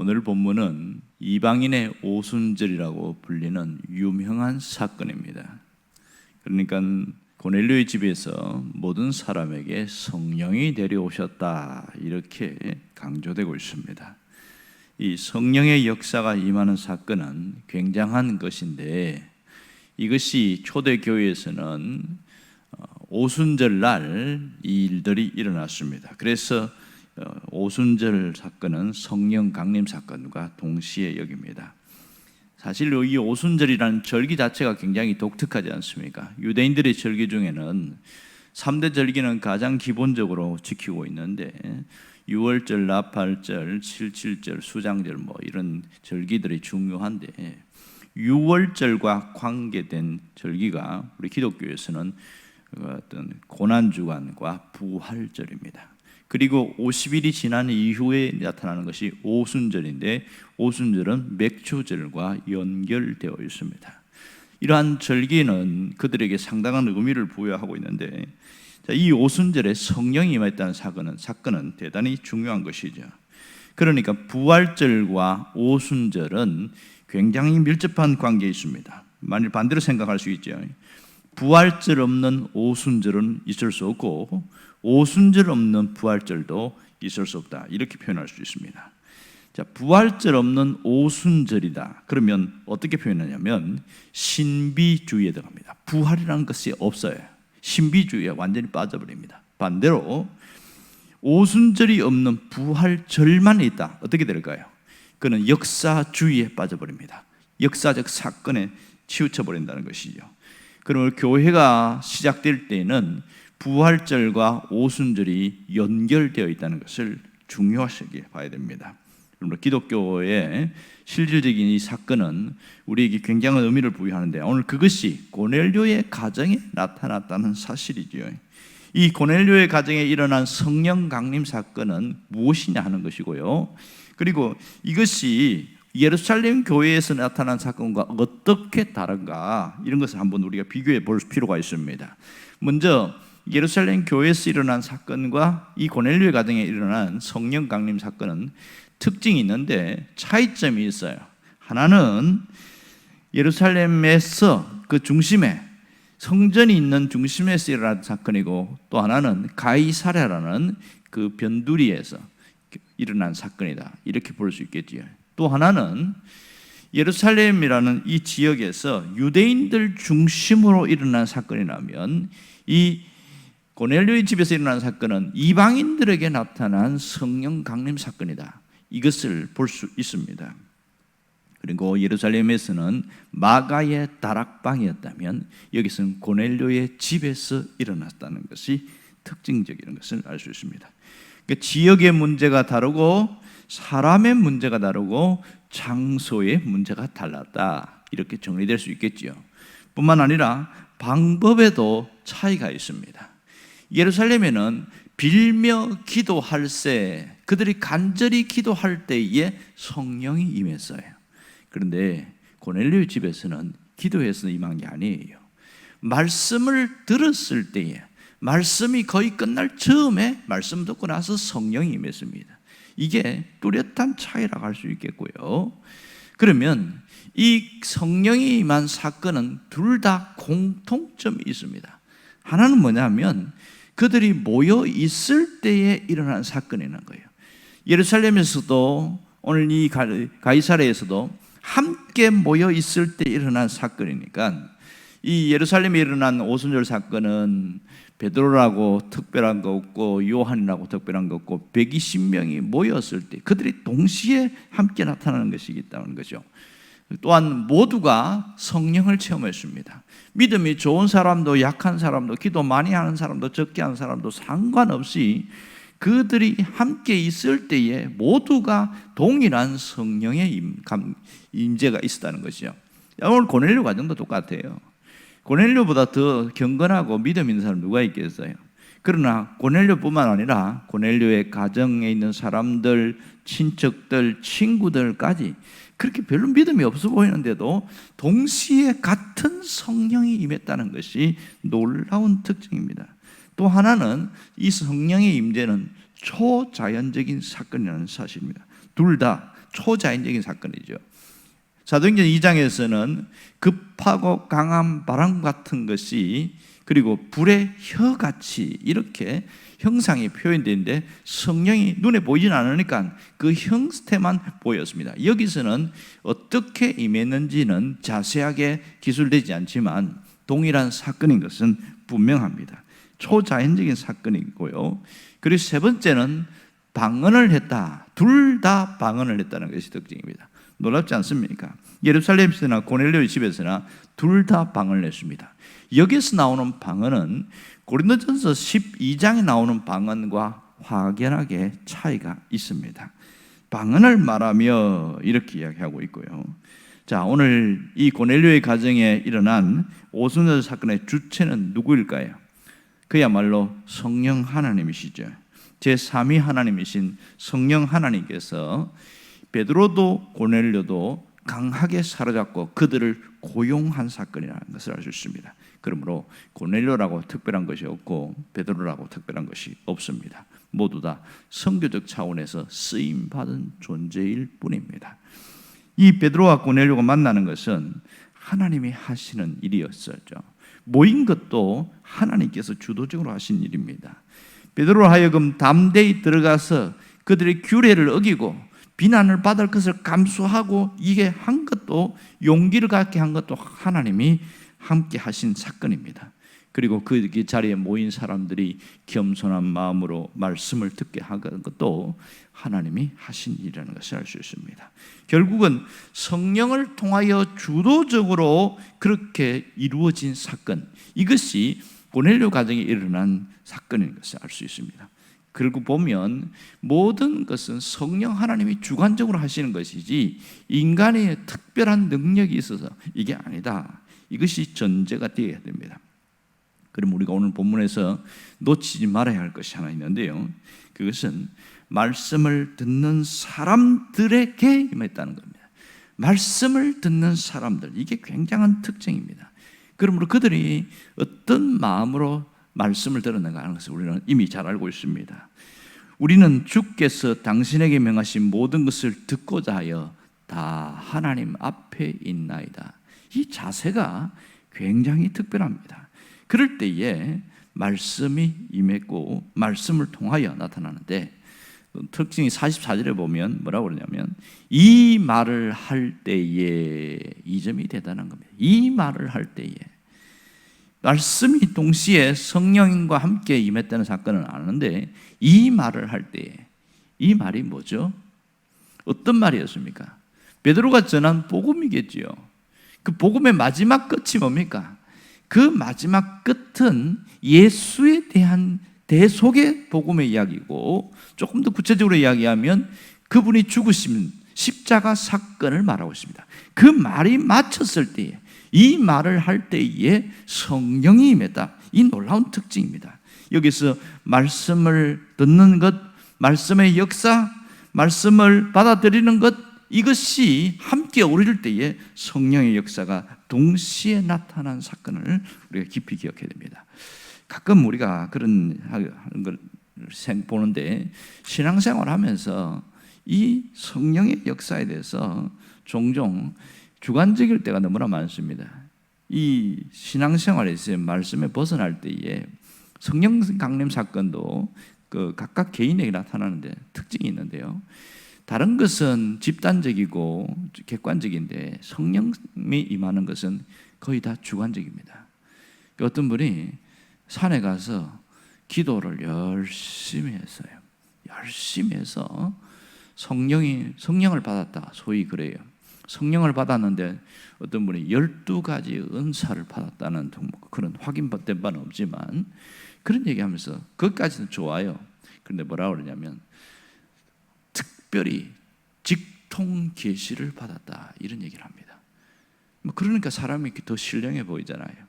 오늘 본문은 이방인의 오순절이라고 불리는 유명한 사건입니다. 그러니까 고넬료의 집에서 모든 사람에게 성령이 내려오셨다 이렇게 강조되고 있습니다. 이 성령의 역사가 임하는 사건은 굉장한 것인데, 이것이 초대교회에서는 오순절날 이 일들이 일어났습니다. 그래서 오순절 사건은 성령 강림 사건과 동시에 여깁니다. 사실 이 오순절이라는 절기 자체가 굉장히 독특하지 않습니까? 유대인들의 절기 중에는 3대 절기는 가장 기본적으로 지키고 있는데, 6월절, 나팔절, 7.7절, 수장절 이런 절기들이 중요한데, 6월절과 관계된 절기가 우리 기독교에서는 어떤 고난주간과 부활절입니다. 그리고 50일이 지난 이후에 나타나는 것이 오순절인데, 오순절은 맥주절과 연결되어 있습니다. 이러한 절기는 그들에게 상당한 의미를 부여하고 있는데, 이 오순절에 성령이 임했다는 사건은 대단히 중요한 것이죠. 그러니까 부활절과 오순절은 굉장히 밀접한 관계에 있습니다. 만일 반대로 생각할 수 있죠. 부활절 없는 오순절은 있을 수 없고, 오순절 없는 부활절도 있을 수 없다, 이렇게 표현할 수 있습니다. 자, 부활절 없는 오순절이다. 그러면 어떻게 표현하냐면 신비주의에 들어갑니다. 부활이라는 것이 없어요. 신비주의에 완전히 빠져버립니다. 반대로 오순절이 없는 부활절만 있다. 어떻게 될까요? 그는 역사주의에 빠져버립니다. 역사적 사건에 치우쳐버린다는 것이죠. 그러면 교회가 시작될 때는 부활절과 오순절이 연결되어 있다는 것을 중요하게 봐야 됩니다. 그러므로 기독교의 실질적인 이 사건은 우리에게 굉장한 의미를 부여하는데, 오늘 그것이 고넬료의 가정에 나타났다는 사실이죠. 이 고넬료의 가정에 일어난 성령 강림 사건은 무엇이냐 하는 것이고요. 그리고 이것이 예루살렘 교회에서 나타난 사건과 어떻게 다른가, 이런 것을 한번 우리가 비교해 볼 필요가 있습니다. 먼저 예루살렘 교회에서 일어난 사건과 이 고넬료의 가정에 일어난 성령 강림 사건은 특징이 있는데 차이점이 있어요. 하나는 예루살렘에서 그 중심에, 성전이 있는 중심에서 일어난 사건이고, 또 하나는 가이사랴라는 그 변두리에서 일어난 사건이다, 이렇게 볼 수 있겠지요. 또 하나는 예루살렘이라는 이 지역에서 유대인들 중심으로 일어난 사건이라면, 이 고넬료의 집에서 일어난 사건은 이방인들에게 나타난 성령 강림 사건이다, 이것을 볼 수 있습니다. 그리고 예루살렘에서는 마가의 다락방이었다면, 여기서는 고넬료의 집에서 일어났다는 것이 특징적인 것을 알 수 있습니다. 그러니까 지역의 문제가 다르고, 사람의 문제가 다르고, 장소의 문제가 달랐다, 이렇게 정리될 수 있겠지요. 뿐만 아니라 방법에도 차이가 있습니다. 예루살렘에는 빌며 기도할 때, 그들이 간절히 기도할 때에 성령이 임했어요. 그런데 고넬료의 집에서는 기도해서 임한 게 아니에요. 말씀을 들었을 때에, 말씀이 거의 끝날 즈음에 말씀 듣고 나서 성령이 임했습니다. 이게 뚜렷한 차이라고 할 수 있겠고요. 그러면 이 성령이 임한 사건은 둘 다 공통점이 있습니다. 하나는 뭐냐면 그들이 모여 있을 때에 일어난 사건이라는 거예요. 예루살렘에서도, 오늘 이 가이사랴에서도 함께 모여 있을 때 일어난 사건이니까, 이 예루살렘에 일어난 오순절 사건은 베드로라고 특별한 거 없고, 요한이라고 특별한 거 없고, 120명이 모였을 때 그들이 동시에 함께 나타나는 것이기 때문인 거죠. 또한 모두가 성령을 체험했습니다. 믿음이 좋은 사람도 약한 사람도, 기도 많이 하는 사람도 적게 하는 사람도 상관없이 그들이 함께 있을 때에 모두가 동일한 성령의 임재가 있었다는 것이죠. 오늘 고넬료 가정도 똑같아요. 고넬료보다 더 경건하고 믿음 있는 사람 누가 있겠어요? 그러나 고넬료뿐만 아니라 고넬료의 가정에 있는 사람들, 친척들, 친구들까지 그렇게 별로 믿음이 없어 보이는데도 동시에 같은 성령이 임했다는 것이 놀라운 특징입니다. 또 하나는 이 성령의 임재는 초자연적인 사건이라는 사실입니다. 둘 다 초자연적인 사건이죠. 사도행전 2장에서는 급하고 강한 바람 같은 것이 그리고 불의 혀같이 이렇게 형상이 표현되는데 성령이 눈에 보이진 않으니까 그 형태만 보였습니다. 여기서는 어떻게 임했는지는 자세하게 기술되지 않지만 동일한 사건인 것은 분명합니다. 초자연적인 사건이고요. 그리고 세 번째는 방언을 했다. 둘 다 방언을 했다는 것이 특징입니다. 놀랍지 않습니까? 예루살렘에서나 고넬료의 집에서나 둘 다 방언을 했습니다. 여기서 나오는 방언은 고린도전서 12장에 나오는 방언과 확연하게 차이가 있습니다. 방언을 말하며 이렇게 이야기하고 있고요. 자, 오늘 이 고넬료의 가정에 일어난 오순절 사건의 주체는 누구일까요? 그야말로 성령 하나님이시죠. 제3위 하나님이신 성령 하나님께서 베드로도 고넬료도 강하게 사로잡고 그들을 고용한 사건이라는 것을 알 수 있습니다. 그러므로 고넬료라고 특별한 것이 없고 베드로라고 특별한 것이 없습니다. 모두 다 선교적 차원에서 쓰임받은 존재일 뿐입니다. 이 베드로와 고넬료가 만나는 것은 하나님이 하시는 일이었었죠. 모인 것도 하나님께서 주도적으로 하신 일입니다. 베드로로 하여금 담대히 들어가서 그들의 규례를 어기고 비난을 받을 것을 감수하고 이게 한 것도 용기를 갖게 한 것도 하나님이 함께 하신 사건입니다. 그리고 그 자리에 모인 사람들이 겸손한 마음으로 말씀을 듣게 하는 것도 하나님이 하신 일이라는 것을 알 수 있습니다. 결국은 성령을 통하여 주도적으로 그렇게 이루어진 사건, 이것이 고넬료 가정에 일어난 사건인 것을 알 수 있습니다. 그리고 보면 모든 것은 성령 하나님이 주관적으로 하시는 것이지 인간의 특별한 능력이 있어서 이게 아니다. 이것이 전제가 되어야 됩니다. 그럼 우리가 오늘 본문에서 놓치지 말아야 할 것이 하나 있는데요. 그것은 말씀을 듣는 사람들에게 임했다는 겁니다. 말씀을 듣는 사람들, 이게 굉장한 특징입니다. 그러므로 그들이 어떤 마음으로 말씀을 들었는가 하는 것을 우리는 이미 잘 알고 있습니다. 우리는 주께서 당신에게 명하신 모든 것을 듣고자 하여 다 하나님 앞에 있나이다. 이 자세가 굉장히 특별합니다. 그럴 때에 말씀이 임했고 말씀을 통하여 나타나는데 특징이 44절에 보면 뭐라고 그러냐면 이 말을 할 때에, 이 점이 대단한 겁니다. 이 말을 할 때에 말씀이 동시에 성령과 함께 임했다는 사건은 아는데 이 말을 할 때에 이 말이 뭐죠? 어떤 말이었습니까? 베드로가 전한 복음이겠지요. 그 복음의 마지막 끝이 뭡니까? 그 마지막 끝은 예수에 대한 대속의 복음의 이야기고 조금 더 구체적으로 이야기하면 그분이 죽으신 십자가 사건을 말하고 있습니다. 그 말이 마쳤을 때에 이 말을 할 때에 성령이 임했다. 이 놀라운 특징입니다. 여기서 말씀을 듣는 것, 말씀의 역사, 말씀을 받아들이는 것, 이것이 함께 어우를 때에 성령의 역사가 동시에 나타난 사건을 우리가 깊이 기억해야 됩니다. 가끔 우리가 그런 걸 보는데 신앙생활 하면서 이 성령의 역사에 대해서 종종 주관적일 때가 너무나 많습니다. 이 신앙생활에서 말씀에 벗어날 때에 성령 강림 사건도 그 각각 개인에게 나타나는데 특징이 있는데요. 다른 것은 집단적이고 객관적인데 성령이 임하는 것은 거의 다 주관적입니다. 어떤 분이 산에 가서 기도를 열심히 했어요. 열심히 해서 성령을 받았다. 소위 그래요. 성령을 받았는데 어떤 분이 12가지 은사를 받았다는 그런 확인된 바는 없지만 그런 얘기하면서 그것까지는 좋아요. 그런데 뭐라고 그러냐면 특별히 직통 계시를 받았다 이런 얘기를 합니다. 그러니까 사람이 더 신령해 보이잖아요.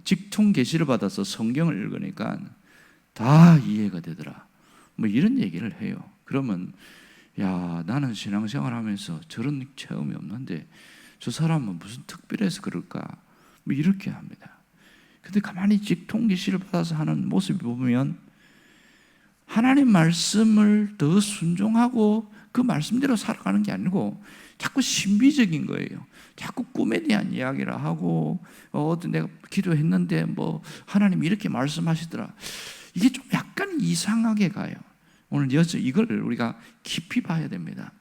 직통 계시를 받아서 성경을 읽으니까 다 이해가 되더라. 뭐 이런 얘기를 해요. 그러면 야, 나는 신앙생활 하면서 저런 체험이 없는데 저 사람은 무슨 특별해서 그럴까? 뭐 이렇게 합니다. 근데 가만히 직통 계시를 받아서 하는 모습을 보면 하나님 말씀을 더 순종하고 그 말씀대로 살아가는 게 아니고 자꾸 신비적인 거예요. 자꾸 꿈에 대한 이야기를 하고 내가 기도했는데 뭐 하나님 이렇게 말씀하시더라. 이게 좀 약간 이상하게 가요. 오늘 이걸 우리가 깊이 봐야 됩니다.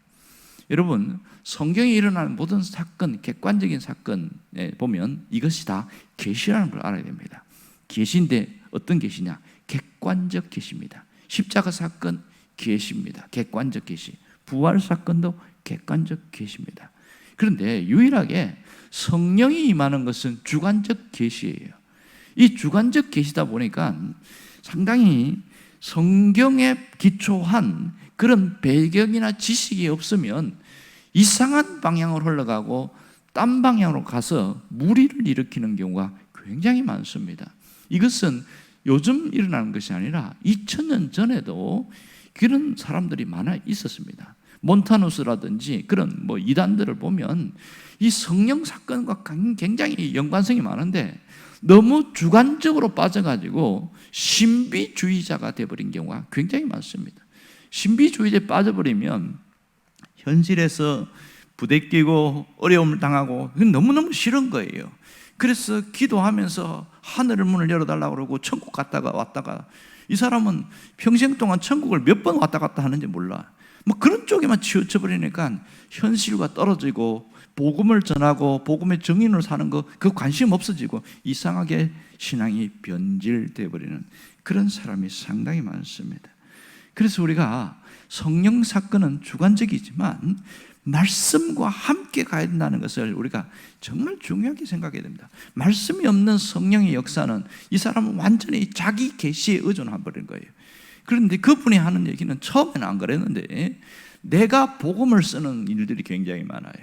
여러분, 성경에 일어나는 모든 사건, 객관적인 사건에 보면 이것이 다 계시라는 걸 알아야 됩니다. 계시인데 어떤 계시냐? 객관적 계시입니다. 십자가 사건 계시입니다. 객관적 계시. 부활 사건도 객관적 계시입니다. 그런데 유일하게 성령이 임하는 것은 주관적 계시예요. 이 주관적 계시다 보니까 상당히 성경에 기초한 그런 배경이나 지식이 없으면 이상한 방향으로 흘러가고 딴 방향으로 가서 무리를 일으키는 경우가 굉장히 많습니다. 이것은 요즘 일어나는 것이 아니라 2000년 전에도 그런 사람들이 많아 있었습니다. 몬타누스라든지 그런 이단들을 보면 이 성령 사건과 굉장히 연관성이 많은데 너무 주관적으로 빠져가지고 신비주의자가 되어버린 경우가 굉장히 많습니다. 신비주의자에 빠져버리면 현실에서 부대끼고 어려움을 당하고 너무너무 싫은 거예요. 그래서 기도하면서 하늘의 문을 열어달라고 그러고 천국 갔다가 왔다가 이 사람은 평생 동안 천국을 몇 번 왔다 갔다 하는지 몰라. 그런 쪽에만 치우쳐버리니까 현실과 떨어지고 복음을 전하고 복음의 증인으로 사는 거 그 관심 없어지고 이상하게 신앙이 변질되어 버리는 그런 사람이 상당히 많습니다. 그래서 우리가 성령 사건은 주관적이지만 말씀과 함께 가야 된다는 것을 우리가 정말 중요하게 생각해야 됩니다. 말씀이 없는 성령의 역사는 이 사람은 완전히 자기 계시에 의존해 버린 거예요. 그런데 그분이 하는 얘기는 처음에는 안 그랬는데 내가 복음을 쓰는 일들이 굉장히 많아요.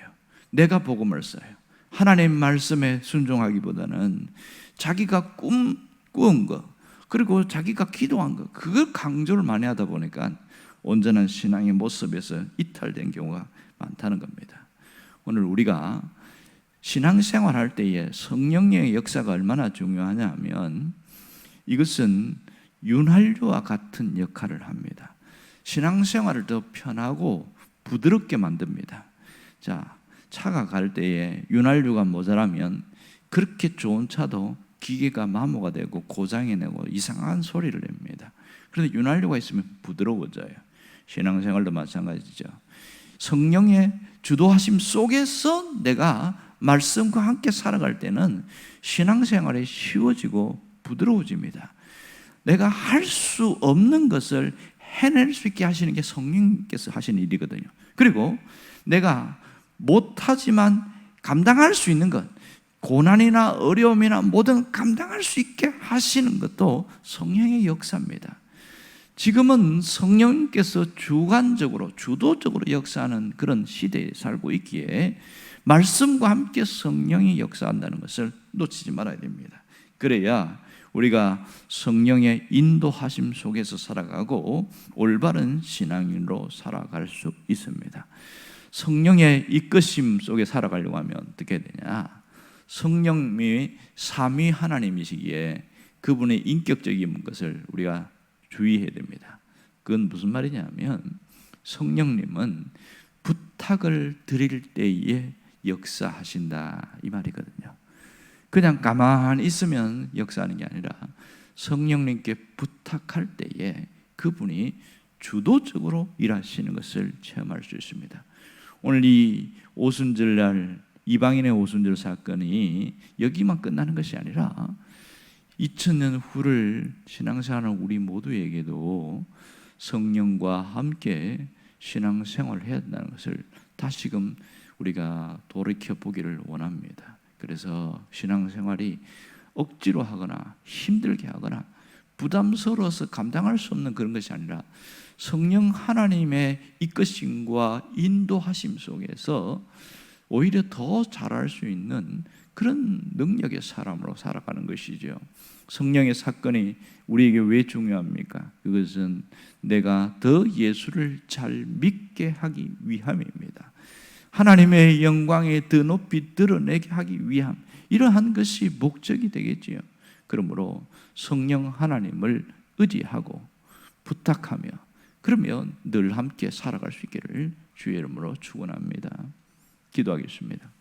내가 복음을 써요. 하나님 말씀에 순종하기보다는 자기가 꾸은 거 그리고 자기가 기도한 거 그걸 강조를 많이 하다 보니까 온전한 신앙의 모습에서 이탈된 경우가 많다는 겁니다. 오늘 우리가 신앙생활할 때에 성령의 역사가 얼마나 중요하냐 하면 이것은 윤활유와 같은 역할을 합니다. 신앙생활을 더 편하고 부드럽게 만듭니다. 자, 차가 갈 때에 윤활유가 모자라면 그렇게 좋은 차도 기계가 마모가 되고 고장이 내고 이상한 소리를 냅니다. 그런데 윤활유가 있으면 부드러워져요. 신앙생활도 마찬가지죠. 성령의 주도하심 속에서 내가 말씀과 함께 살아갈 때는 신앙생활이 쉬워지고 부드러워집니다. 내가 할 수 없는 것을 해낼 수 있게 하시는 게 성령께서 하시는 일이거든요. 그리고 내가 못하지만 감당할 수 있는 것, 고난이나 어려움이나 뭐든 감당할 수 있게 하시는 것도 성령의 역사입니다. 지금은 성령께서 주관적으로 주도적으로 역사하는 그런 시대에 살고 있기에 말씀과 함께 성령이 역사한다는 것을 놓치지 말아야 됩니다. 그래야 우리가 성령의 인도하심 속에서 살아가고 올바른 신앙인으로 살아갈 수 있습니다. 성령의 이끄심 속에 살아가려고 하면 어떻게 되냐? 성령이 삼위 하나님이시기에 그분의 인격적인 것을 우리가 주의해야 됩니다. 그건 무슨 말이냐면 성령님은 부탁을 드릴 때에 역사하신다 이 말이거든요. 그냥 가만히 있으면 역사하는 게 아니라 성령님께 부탁할 때에 그분이 주도적으로 일하시는 것을 체험할 수 있습니다. 오늘 이 오순절날 이방인의 오순절 사건이 여기만 끝나는 것이 아니라 2000년 후를 신앙생활하는 우리 모두에게도 성령과 함께 신앙생활을 해야 된다는 것을 다시금 우리가 돌이켜보기를 원합니다. 그래서 신앙생활이 억지로 하거나 힘들게 하거나 부담스러워서 감당할 수 없는 그런 것이 아니라 성령 하나님의 이끄심과 인도하심 속에서 오히려 더 잘할 수 있는 그런 능력의 사람으로 살아가는 것이죠. 성령의 사건이 우리에게 왜 중요합니까? 그것은 내가 더 예수를 잘 믿게 하기 위함입니다. 하나님의 영광에 더 높이 드러내게 하기 위함, 이러한 것이 목적이 되겠지요. 그러므로 성령 하나님을 의지하고 부탁하며 그러면 늘 함께 살아갈 수 있기를 주의 이름으로 축원합니다. 기도하겠습니다.